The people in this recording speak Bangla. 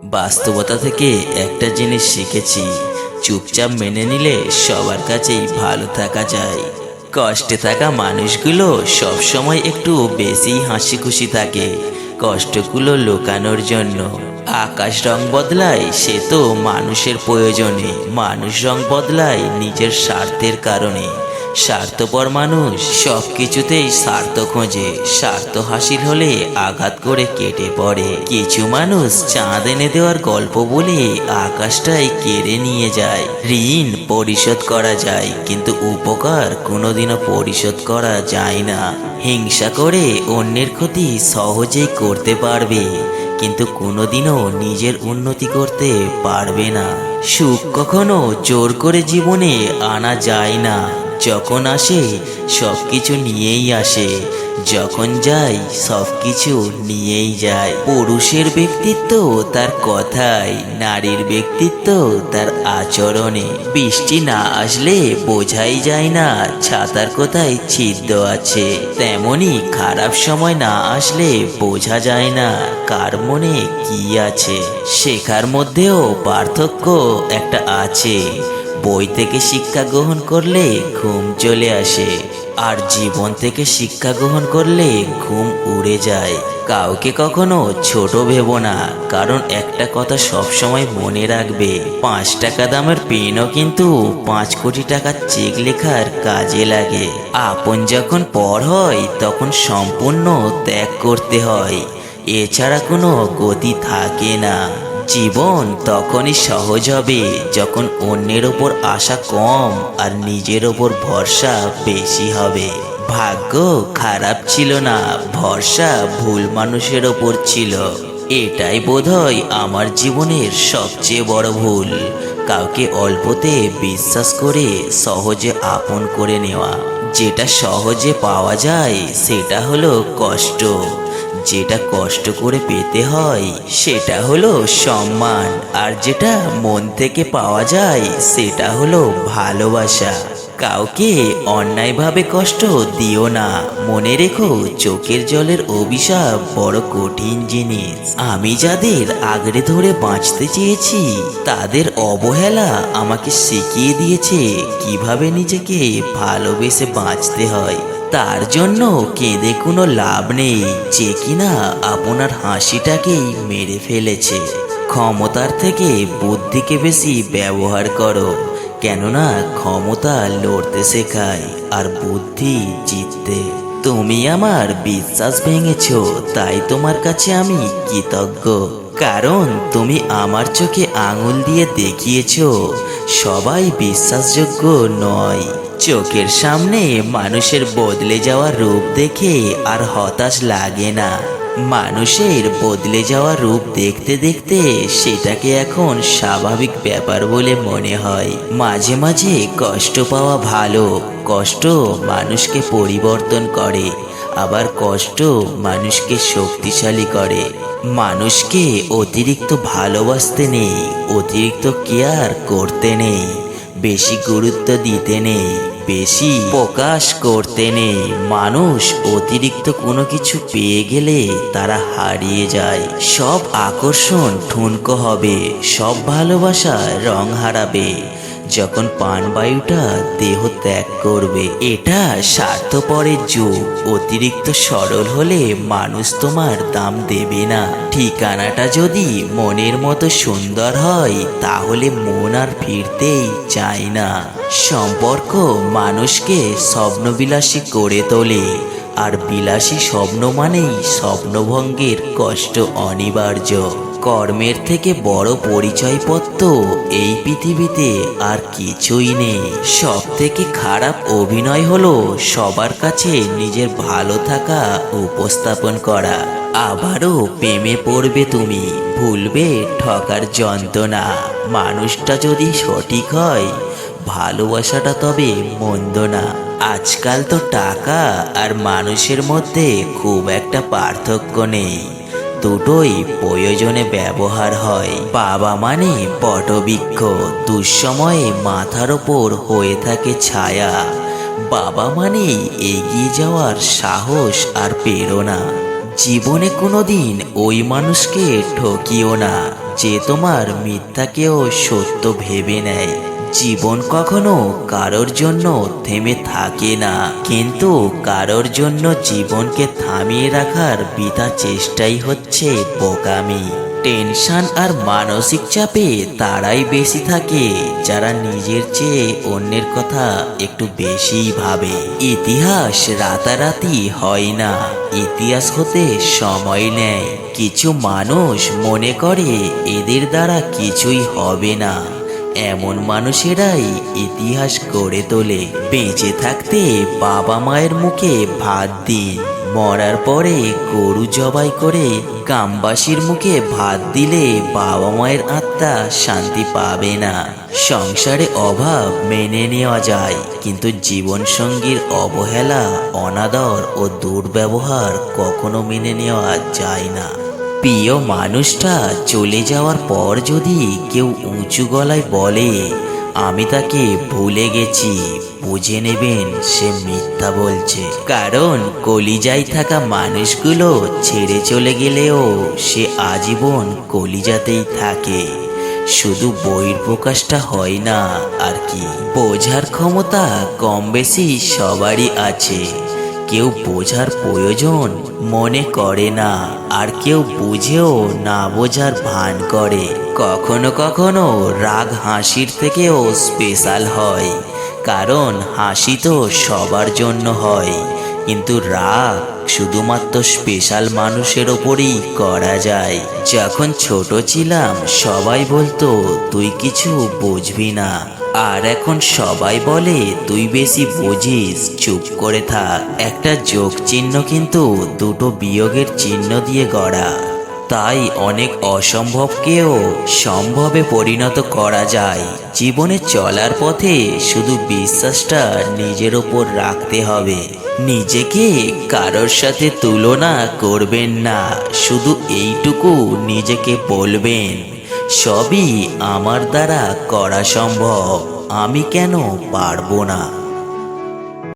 বাস্তবতা থেকে একটা জিনিস শিখেছি, চুপচাপ মেনে নিলে সবার কাছেই ভালো থাকা যায়। কষ্টে থাকা মানুষগুলো সবসময় একটু বেশি হাসি খুশি থাকে, কষ্টগুলো লুকানোর জন্য। আকাশ রং বদলায় সে তো মানুষের প্রয়োজনে, মানুষ রং বদলায় নিজের স্বার্থের কারণে। স্বার্থপর মানুষ সব কিছুতেই স্বার্থ খোঁজে, স্বার্থ হাসিল হলে আঘাত করে কেটে পড়ে। কিছু মানুষ চাঁদ এনে দেওয়ার গল্প বলে আকাশটাই কেড়ে নিয়ে যায়। ঋণ পরিশোধ করা যায়, কিন্তু উপকার কোনোদিনও পরিশোধ করা যায় না। হিংসা করে অন্যের ক্ষতি সহজেই করতে পারবে, কিন্তু কোনোদিনও নিজের উন্নতি করতে পারবে না। সুখ কখনো জোর করে জীবনে আনা যায় না, যখন আসে সবকিছু নিয়েই আসে, যখন যায় সবকিছু নিয়েই যায়। পুরুষের ব্যক্তিত্ব তার কথায়, নারীর ব্যক্তিত্ব তার আচরণে। বৃষ্টি না আসলে বোঝাই যায় না ছাতার কোথায় ছিদ্র আছে, তেমনি খারাপ সময় না আসলে বোঝা যায় না কার মনে কি আছে। শেখার মধ্যেও পার্থক্য একটা আছে। বই থেকে শিক্ষা গ্রহণ করলে ঘুম চলে আসে, আর জীবন থেকে শিক্ষা গ্রহণ করলে ঘুম উড়ে যায়। কাউকে কখনো ছোট ভেবো না, কারণ একটা কথা সবসময় মনে রাখবে, 5 টাকা দামের পেনও কিন্তু 5 কোটি টাকার চেক লেখার কাজে লাগে। আপন যখন পর হয় তখন সম্পূর্ণ ত্যাগ করতে হয়, এছাড়া কোনো গতি থাকে না। জীবন তখনই সহজ হবে যখন অন্যের ওপর আশা কম আর নিজের ওপর ভরসা বেশি হবে। ভাগ্য খারাপ ছিল না, ভরসা ভুল মানুষের ওপর ছিল। এটাই বোধহয় আমার জীবনের সবচেয়ে বড় ভুল, কাউকে অল্পতে বিশ্বাস করে সহজে আপন করে নেওয়া। যেটা সহজে পাওয়া যায় সেটা হলো কষ্ট, যেটা কষ্ট করে পেতে হয় সেটা হলো সম্মান, আর যেটা মন থেকে পাওয়া যায় সেটা হলো ভালোবাসা। কাউকে অন্যায়ভাবে কষ্ট দিও না, মনে রেখো চোখের জলের অভিশাপ বড় কঠিন জিনিস। আমি যাদের আগড়ে ধরে বাঁচতে চেয়েছি তাদের অবহেলা আমাকে শিখিয়ে দিয়েছে কিভাবে নিজেকে ভালোবেসে বাঁচতে হয়। তার জন্য কেঁদে কোনো লাভ নেই যে কিনা আপনার হাসিটাকেই মেরে ফেলেছে। ক্ষমতার থেকে বুদ্ধিকে বেশি ব্যবহার করো, কেননা ক্ষমতা লড়তে শেখায় আর বুদ্ধি জিততে। তুমি আমার বিশ্বাস ভেঙেছো, তাই তোমার কাছে আমি কৃতজ্ঞ, কারণ তুমি আমার চোখে আঙুল দিয়ে দেখিয়েছো সবাই বিশ্বাসযোগ্য নয়। চোখের সামনে মানুষের বদলে যাওয়া রূপ দেখে আর হতাশ লাগে না, মানুষের বদলে যাওয়া রূপ দেখতে দেখতে সেটাকে এখন স্বাভাবিক ব্যাপার বলে মনে হয়। মাঝে মাঝে কষ্ট পাওয়া ভালো, কষ্ট মানুষকে পরিবর্তন করে, আবার কষ্ট মানুষকে শক্তিশালী করে। মানুষকে অতিরিক্ত ভালোবাসতে নেই, অতিরিক্ত কেয়ার করতে নেই, বেশি গুরুত্ব দিতে নেই, বেশি প্রকাশ করতে নেই। মানুষ অতিরিক্ত কোনো কিছু পেয়ে গেলে তারা হারিয়ে যায়। সব আকর্ষণ ঠুনকো হবে, সব ভালোবাসা রং হারাবে যখন প্রাণবায়ুটা দেহ ত্যাগ করবে। এটা স্বার্থপরের যুগ, অতিরিক্ত সরল হলে মানুষ তোমার দাম দেবে না। ঠিকানাটা যদি মনের মতো সুন্দর হয় তাহলে মন আর ফিরতেই চায় না। সম্পর্ক মানুষকে স্বপ্নবিলাসী করে তোলে, আর বিলাসী স্বপ্ন মানেই স্বপ্নভঙ্গের কষ্ট অনিবার্য। কর্মের থেকে বড় পরিচয়পত্র এই পৃথিবীতে আর কিছুই নেই। সব থেকে খারাপ অভিনয় হলো সবার কাছে নিজের ভালো থাকা উপস্থাপন করা। আবারও প্রেমে পড়বে তুমি, ভুলবে ঠকার যন্ত্রণা। মানুষটা যদি সঠিক হয় ভালোবাসাটা তবে মন্দ না। আজকাল তো টাকা আর মানুষের মধ্যে খুব একটা পার্থক্য নেই, দুটোই প্রয়োজনে ব্যবহার হয়। বাবা মানে বটবৃক্ষ, দুঃসময়ে মাথার ওপর হয়ে থাকে ছায়া। বাবা মানে এগিয়ে যাওয়ার সাহস আর প্রেরণা। জীবনে কোনোদিন ওই মানুষকে ঠকিও না যে তোমার মিথ্যাকেও সত্য ভেবে নেয়। জীবন কখনো কারোর জন্য থেমে থাকে না, কিন্তু কারোর জন্য জীবনকে থামিয়ে রাখার বৃথা চেষ্টাই হচ্ছে বোকামি। টেনশন আর মানসিক চাপে তারাই বেশি থাকে যারা নিজের চেয়ে অন্যের কথা একটু বেশিই ভাবে। ইতিহাস রাতারাতি হয় না, ইতিহাস হতে সময় নেয়। কিছু মানুষ মনে করে এদের দ্বারা কিছুই হবে না, এমন মানুষেরাই ইতিহাস গড়ে তোলে। বেঁচে থাকতে বাবা মায়ের মুখে ভাত দিন, মরার পরে গরু জবাই করে গ্রামবাসীর মুখে ভাত দিলে বাবা মায়ের আত্মা শান্তি পাবে না। সংসারে অভাব মেনে নেওয়া যায়, কিন্তু জীবন সঙ্গীর অবহেলা, অনাদর ও দুর্ব্যবহার কখনো মেনে নেওয়া যায় না। প্রিয় মানুষটা চলে যাওয়ার পর যদি কেউ উঁচু গলায় বলে আমি তাকে ভুলে গেছি, বুঝে নেবেন সে মিথ্যা বলছে। কারণ কলিজায় থাকা মানুষগুলো ছেড়ে চলে গেলেও সে আজীবন কলিজাতেই থাকে, শুধু বহির্প্রকাশটা হয় না আর কি। বোঝার ক্ষমতা কম বেশি সবারই আছে, কেউ বোঝার প্রয়োজন মনে করে না, আর কেউ বুঝেও না বোঝার ভান করে। কখনো কখনো রাগ হাসির থেকেও স্পেশাল হয়, কারণ হাসি তো সবার জন্য হয়, কিন্তু রাগ শুধুমাত্র স্পেশাল মানুষের ওপরই করা যায়। যখন ছোট ছিলাম সবাই বলতো তুই কিছু বুঝবি না, আর এখন সবাই বলে তুই বেশি বুঝিস, চুপ করে থাক। একটা যোগ চিহ্ন কিন্তু দুটো বিয়োগের চিহ্ন দিয়ে গড়া, তাই অনেক অসম্ভবকেও সম্ভবে পরিণত করা যায়। জীবনে চলার পথে শুধু বিশ্বাসটা নিজের ওপর রাখতে হবে। নিজেকে কারোর সাথে তুলনা করবেন না, শুধু এইটুকু নিজেকে বলবেন সবই আমার দ্বারা করা সম্ভব, আমি কেন পারবো না।